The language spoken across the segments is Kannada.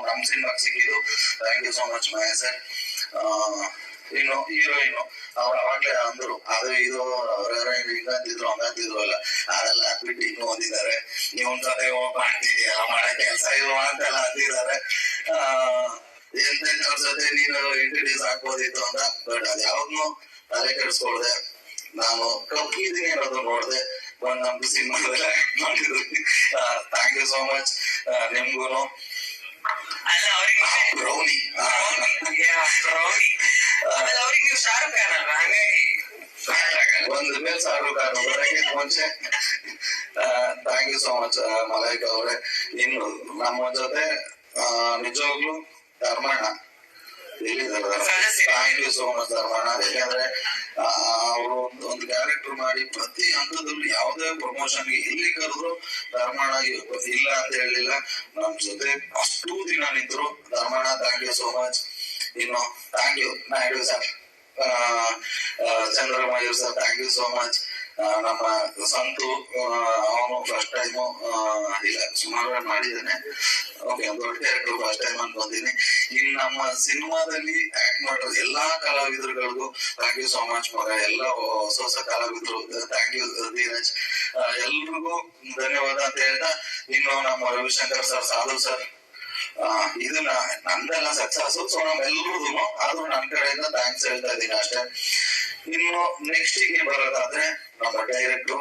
ನಮ್ ಸಿನಿಮಾಗೆ ಸಿಕ್ಕಿದ್ದು. Thank you so much Mahesh sir. ಇನ್ನು ಹೀರೋಯಿನ್ ಅವ್ರು ಅವಾಗ್ಲೇ ಅಂದ್ರು, ಅದು ಇದು ಅವ್ರ ಹಿಂಗಂತಿದ್ರು ಹಂಗಂತಿದ್ರು ಅಲ್ಲ, ಅದೆಲ್ಲ ಬಿಟ್ಟು ಇನ್ನು ಹೊಂದಿದ್ದಾರೆ. ನೀವು ಒಂದ್ಸಲ ಮಾಡ್ತಿದ್ಯಾ ಮಾಡೋ ಕೆಲಸ ಇವ ಅಂತೆಲ್ಲ ಅಂದಿದ್ದಾರೆ. ಎಂತೆಂಥವ್ರ ಜೊತೆ ನೀನು ಇಂಟ್ರಡ್ಯೂಸ್ ಆಗ್ಬೋದಿತ್ತು ಅಂತ. ಬಟ್ ಅದ್ ಯಾವ್ದನ್ನು ತಲೆ ಕೆಡಿಸ್ಕೊಳ್ದೆ ನಾನು ಕಪ್ಪಿದ್ದೀನಿ ಅನ್ನೋದು ನೋಡ್ದೆ ಬಂದ್ ನಮ್ದು ಸಿನಿಮಾದಲ್ಲ ಮಾಡಿದ್ರು. ಥ್ಯಾಂಕ್ ಯು ಸೋ ಮಚ್ ನಿಮ್ಗೂನು. ಬ್ರೌನಿ ಒಂದು ಮೇಲೆ ಶಾರುಖ್ ಖಾನ್ ಬರೋಕೆ ಮುಂಚೆ. Thank you so much Malaika ಅವ್ರೆ. ಇನ್ನು ನಮ್ಮ ಜೊತೆ ನಿಜವಾಗ್ಲು Dharmanna thank you so much Dharmanna. ಯಾಕಂದ್ರೆ ಅವರು ಒಂದು ಕ್ಯಾರೆಕ್ಟರ್ ಮಾಡಿ ಪ್ರತಿ ಹಂತದಲ್ಲೂ ಯಾವುದೇ ಪ್ರಮೋಷನ್ಗೆ ಎಲ್ಲಿ ಕರೆದ್ರು ಧರ್ಮಣ್ಣ ಇಲ್ಲ ಅಂತ ಹೇಳಿಲ್ಲ, ನಮ್ ಜೊತೆ ಅಷ್ಟು ದಿನ ನಿಂತರು Dharmanna. Thank you so much. ಇನ್ನು thank you Naidu sir, Chandramayur sir, thank you so much. ನಮ್ಮ ಸಂತು ಅವನು ಫಸ್ಟ್ ಟೈಮು ಇಲ್ಲ ಸುಮಾರು ಮಾಡಿದ್ದಾನೆ. ಓಕೆ, ದೊಡ್ಡ ಕ್ಯಾರೆಕ್ಟರ್ ಫಸ್ಟ್ ಟೈಮ್ ಅನ್ಕೊಂತೀನಿ. ಇನ್ನು ನಮ್ಮ ಸಿನಿಮಾದಲ್ಲಿ ಆಕ್ಟ್ ಮಾಡೋ ಎಲ್ಲಾ ಕಲಾವಿದರುಗಳಿಗೂ ಥ್ಯಾಂಕ್ ಯು ಸೋ ಮಚ್ ಮಗ. ಎಲ್ಲ ಹೊಸ ಹೊಸ ಕಲಾವಿದರು ಥ್ಯಾಂಕ್ ಯು ಧೀರಜ್, ಎಲ್ರಿಗೂ ಧನ್ಯವಾದ ಅಂತ ಹೇಳ್ತಾ, ಇನ್ನು ನಮ್ಮ ರವಿಶಂಕರ್ ಸರ್, ಸಾಧು ಸರ್, ಇದನ್ನ ನಂದೆಲ್ಲ ಸಕ್ಸಸ್. ಸೊ ನಮ್ಮೆಲ್ರಿಗೂ ಆದ್ರೂ ನನ್ನ ಕಡೆಯಿಂದ ಥ್ಯಾಂಕ್ಸ್ ಹೇಳ್ತಾ ಇದ್ದೀನಿ ಅಷ್ಟೇ. ಇನ್ನು ನೆಕ್ಸ್ಟ್ ಗೆ ಬರೋದಾದ್ರೆ ನಮ್ಮ ಡೈರೆಕ್ಟ್ರು,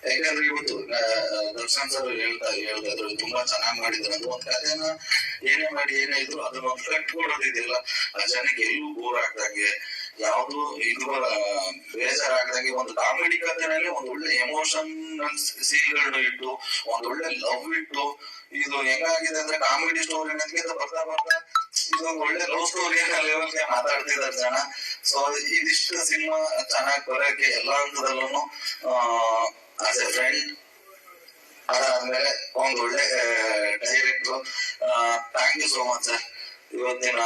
ಯಾಕಂದ್ರೆ ಇವತ್ತು ದರ್ಶನ್ ಸರ್ ಹೇಳ್ತಾಯಿದ್ರು ತುಂಬಾ ಚೆನ್ನಾಗಿ ಮಾಡಿದ್ರು ಅದು. ಒಂದ್ ಕಥೆನ ಏನೇ ಮಾಡಿ ಏನೇ ಇದ್ರು ಅದನ್ನ ಒಂದು ಕಟ್ ಕೊಡೋದಿದೆಯಲ್ಲ, ಆ ಜನಕ್ಕೆ ಎಲ್ಲೂ ಬೋರ್ ಆಗ್ದಂಗೆ, ಯಾವ್ದು ಇದು ಬೇಜಾರಾಗ್ದಂಗೆ ಒಂದು ಕಾಮಿಡಿ ಕಥೆನಲ್ಲಿ ಒಂದು ಒಳ್ಳೆ ಎಮೋಷನಲ್ ಸೀನ್ಗಳನ್ನ ಇಟ್ಟು ಒಂದೊಳ್ಳೆ ಲವ್ ಇಟ್ಟು, ಇದು ಹೆಂಗಾಗಿದೆ ಅಂದ್ರೆ ಕಾಮಿಡಿ ಸ್ಟೋರಿ ಅನ್ನೋದಕ್ಕಿಂತ ಬರ್ತಾ ಬರ್ತಾ ಇದೊಂದು ಒಳ್ಳೆ ಲವ್ ಸ್ಟೋರಿ ಲೆವೆಲ್ಗೆ ಮಾತಾಡ್ತಿದ್ದಾರೆ ಜನ. ಸೊ ಇದಿಷ್ಟು ಸಿನಿಮಾ ಚೆನ್ನಾಗಿ ಬರೋಕೆ ಎಲ್ಲಾ ಹಂತದಲ್ಲೂ ಆಸ್ ಎ ಫ್ರೆಂಡ್, ಅದಾದ್ಮೇಲೆ ಒಂದು ಒಳ್ಳೆ director. Thank you so much sir. ಇವತ್ತಿನ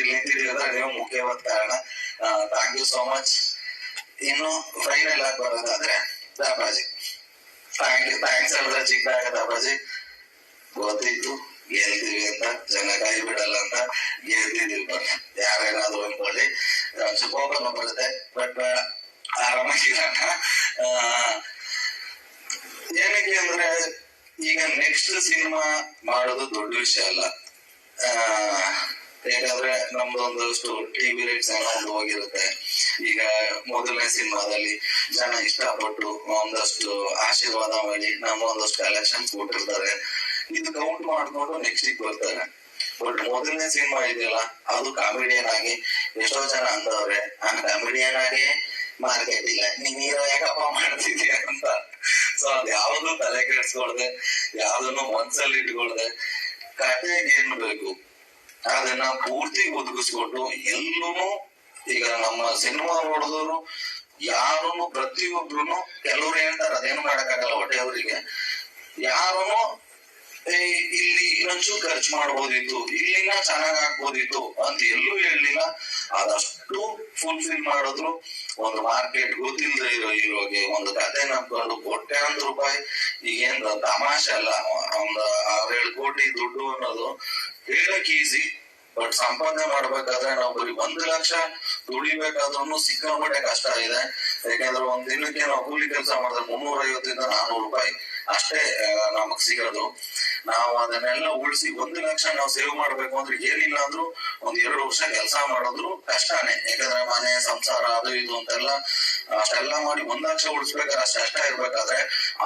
ನಿಂತಿರೋದ್ರೆ ನೀವು ಮುಖ್ಯವಾದ ಕಾರಣ. Thank you so much. ಇನ್ನು ಫೈನಲ್ ಆಗಿ ಬರೋದಾದ್ರೆ ದಾಬಾಜಿ, ಥ್ಯಾಂಕ್ ಯು. ಥ್ಯಾಂಕ್ಸ್ ಹೇಳಿದ್ರೆ ಚಿಕ್ಕದಾಗ ದಾಬಾಜಿ ಗೊತ್ತಿತ್ತು ಗೆಲ್ತೀವಿ ಅಂತ, ಜನ ಕೈ ಬಿಡಲ್ಲ ಅಂತ ಗೆಲ್ತಿದೀವಿ. ಯಾರೇನಾದ್ರು ಅನ್ಕೊಳ್ಳಿ, ಕೋಪನ ಬರುತ್ತೆ, ಬಟ್ ಆರಾಮಾಗಿರೋಣ. ಏನಕ್ಕೆ ಅಂದ್ರೆ ಈಗ ನೆಕ್ಸ್ಟ್ ಸಿನಿಮಾ ಮಾಡೋದು ದೊಡ್ಡ ವಿಷಯ ಅಲ್ಲ. ಯಾಕಂದ್ರೆ ನಮ್ದೊಂದಷ್ಟು ಟಿವಿ ರೇಟ್ಸ್ ಒಂದು ಹೋಗಿರುತ್ತೆ. ಈಗ ಮೊದಲನೇ ಸಿನಿಮಾದಲ್ಲಿ ಜನ ಇಷ್ಟಪಟ್ಟು ಒಂದಷ್ಟು ಆಶೀರ್ವಾದ ಮಾಡಿ ನಮ್ಗೊಂದಷ್ಟು ಕಲೆಕ್ಷನ್ಸ್ ಕೊಟ್ಟಿರ್ತಾರೆ. ಇದು ಕೌಂಟ್ ಮಾಡ್ಕೊಂಡು ನೆಕ್ಸ್ಟ್ ಬರ್ತಾರೆ. ಬಟ್ ಮೊದಲನೇ ಸಿನಿಮಾ ಇದೆಯಲ್ಲ, ಅದು ಕಾಮಿಡಿಯನ್ ಆಗಿ ಎಷ್ಟೋ ಜನ ಅಂದವ್ರೆ, ಕಾಮಿಡಿಯನ್ ಆಗಿ ಮಾರ್ಕೆಟ್ ಇಲ್ಲ, ನೀನ್ ಹೀರೋ ಯಾಕಪ್ಪ ಮಾಡ್ತಿದ್ಯಾ ಅಂತ. ಸೊ ಅದ್ ಯಾವ್ದು ತಲೆ ಕೆಡ್ಸ್ಕೊಳ್ದೆ, ಯಾವ್ದನ್ನು ಮನ್ಸಲ್ಲಿ ಇಟ್ಕೊಳ್ದೆ, ಕಥೆಗೆ ಏನ್ ಬೇಕು ಅದನ್ನ ಪೂರ್ತಿ ಒದಗಿಸ್ಕೊಟ್ಟು ಎಲ್ಲೂನು. ಈಗ ನಮ್ಮ ಸಿನಿಮಾ ನೋಡಿದವರು ಯಾರು ಪ್ರತಿಯೊಬ್ರು, ಕೆಲವ್ರು ಹೇಳ್ತಾರೆ ಅದೇನು ಮಾಡಕ್ಕಾಗಲ್ಲ ಹೊಟ್ಟೆಯವರಿಗೆ, ಯಾರು ಇಲ್ಲಿ ಇನ್ನೊಂಚೂರು ಖರ್ಚು ಮಾಡ್ಬೋದಿತ್ತು, ಇಲ್ಲಿನ ಚೆನ್ನಾಗ್ ಆಗ್ಬೋದಿತ್ತು ಅಂತ ಎಲ್ಲೂ ಹೇಳಲಿಲ್ಲ. ಅದಷ್ಟು ಫುಲ್ಫಿಲ್ ಮಾಡಿದ್ರು. ಒಂದು ಮಾರ್ಕೆಟ್ ಗೊತ್ತಿಲ್ಲದೆ ಇರೋ ಹೀರೋಗೆ ಒಂದು ಕತೆ ನಂಬ್ಕೊಂಡು ಕೋಟ್ಯಾಂತರ ರೂಪಾಯಿ, ಈಗೇನ್ ತಮಾಷೆ ಅಲ್ಲ, ಒಂದು 6-7 ಕೋಟಿ ದುಡ್ಡು ಅನ್ನೋದು ಹೇಳಕ್ ಈಸಿ. ಬಟ್ ಸಂಪಾದನೆ ಮಾಡ್ಬೇಕಾದ್ರೆ ನಾವು ಬರೀ 1 ಲಕ್ಷ ದುಡಿಬೇಕಾದ್ರೂ ಸಿಕ್ಕಾಪಟ್ಟೆ ಕಷ್ಟ ಇದೆ. ಯಾಕಂದ್ರೆ ಒಂದ್ ದಿನಕ್ಕೆ ನಾವು ಕೂಲಿ ಕೆಲಸ ಮಾಡಿದ್ರೆ 350-400 ರೂಪಾಯಿ ಅಷ್ಟೇ ನಮಗ್ ಸಿಗೋದು. ನಾವು ಅದನ್ನೆಲ್ಲ ಉಳಿಸಿ 1 ಲಕ್ಷ ನಾವು ಸೇವ್ ಮಾಡ್ಬೇಕು ಅಂದ್ರೆ ಏನಿಲ್ಲ ಅಂದ್ರು 1-2 ವರ್ಷ ಕೆಲಸ ಮಾಡಿದ್ರು ಕಷ್ಟನೇ. ಯಾಕಂದ್ರೆ ಮನೆ ಸಂಸಾರ ಅದು ಇದು ಅಂತೆಲ್ಲ ಅಷ್ಟೆಲ್ಲ ಮಾಡಿ 1 ಲಕ್ಷ ಉಳಿಸ್ಬೇಕಾದ್ರೆ ಅಷ್ಟು ಕಷ್ಟ ಇರ್ಬೇಕಾದ್ರೆ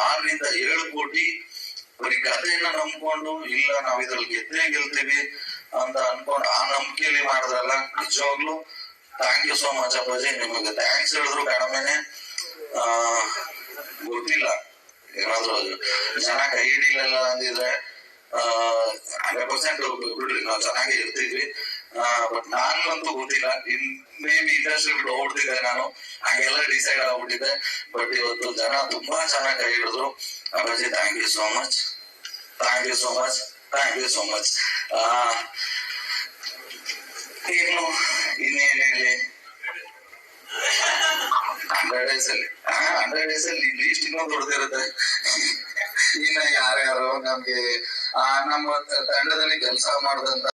6-7 ಕೋಟಿ ಬರೀ ಕಥೆಯನ್ನ ನಂಬ್ಕೊಂಡು, ಇಲ್ಲ ನಾವ್ ಇದ್ರಲ್ಲಿ ಗೆಲ್ತೀವಿ ಅಂತ ಅನ್ಕೊಂಡು ಆ ನಂಬಿಕೆಯಲ್ಲಿ ಮಾಡಿದ್ರಲ್ಲ, ನಿಜವಾಗ್ಲು ಥ್ಯಾಂಕ್ ಯು ಸೋ ಮಚ್ ಅಪ್ಪಾಜಿ. ನಿಮಗೆ ಥ್ಯಾಂಕ್ಸ್ ಹೇಳಿದ್ರು ಕಡಿಮೆನೆ. ಗೊತ್ತಿಲ್ಲ, ಏನಾದ್ರು ಜನ ಕೈ ಹಿಡಿಲಿಲ್ಲ ಅಂದಿದ್ರೆ 100% ಬಿಡ್ರಿ, ನಾವು ಚೆನ್ನಾಗಿ ಇರ್ತಿದ್ವಿ. ಬಟ್ ನಾನಂತೂ ಗೊತ್ತಿಲ್ಲ, ಮೇ ಬಿ ಇಂಡಸ್ಟ್ರಿ ಬಿಟ್ಟು ಹೋಗ್ಬಿಟ್ಟಿದ್ದೆ ನಾನು, ಹಾಗೆಲ್ಲ ಡಿಸೈಡ್ ಆಗ್ಬಿಟ್ಟಿದೆ. ಬಟ್ ಇವತ್ತು ಜನ ತುಂಬಾ ಚೆನ್ನಾಗಿ ಕೈ ಹಿಡಿದ್ರು. ಅಪ್ಪಾಜಿ thank you so much, thank you so much, thank you so much. ಏನು ಇನ್ನೇನ್ ಹೇಳಿ, 100 days ಅಲ್ಲಿ 100 days ಅಲ್ಲಿ ಲೀಸ್ಟ್ ಇನ್ನೊಂದು ದೊಡ್ಡದಿರುತ್ತೆ. ಇನ್ನ ಯಾರ್ಯಾರು ನಮ್ಗೆ ನಮ್ಮ ತಂಡದಲ್ಲಿ ಕೆಲಸ ಮಾಡಿದಂತ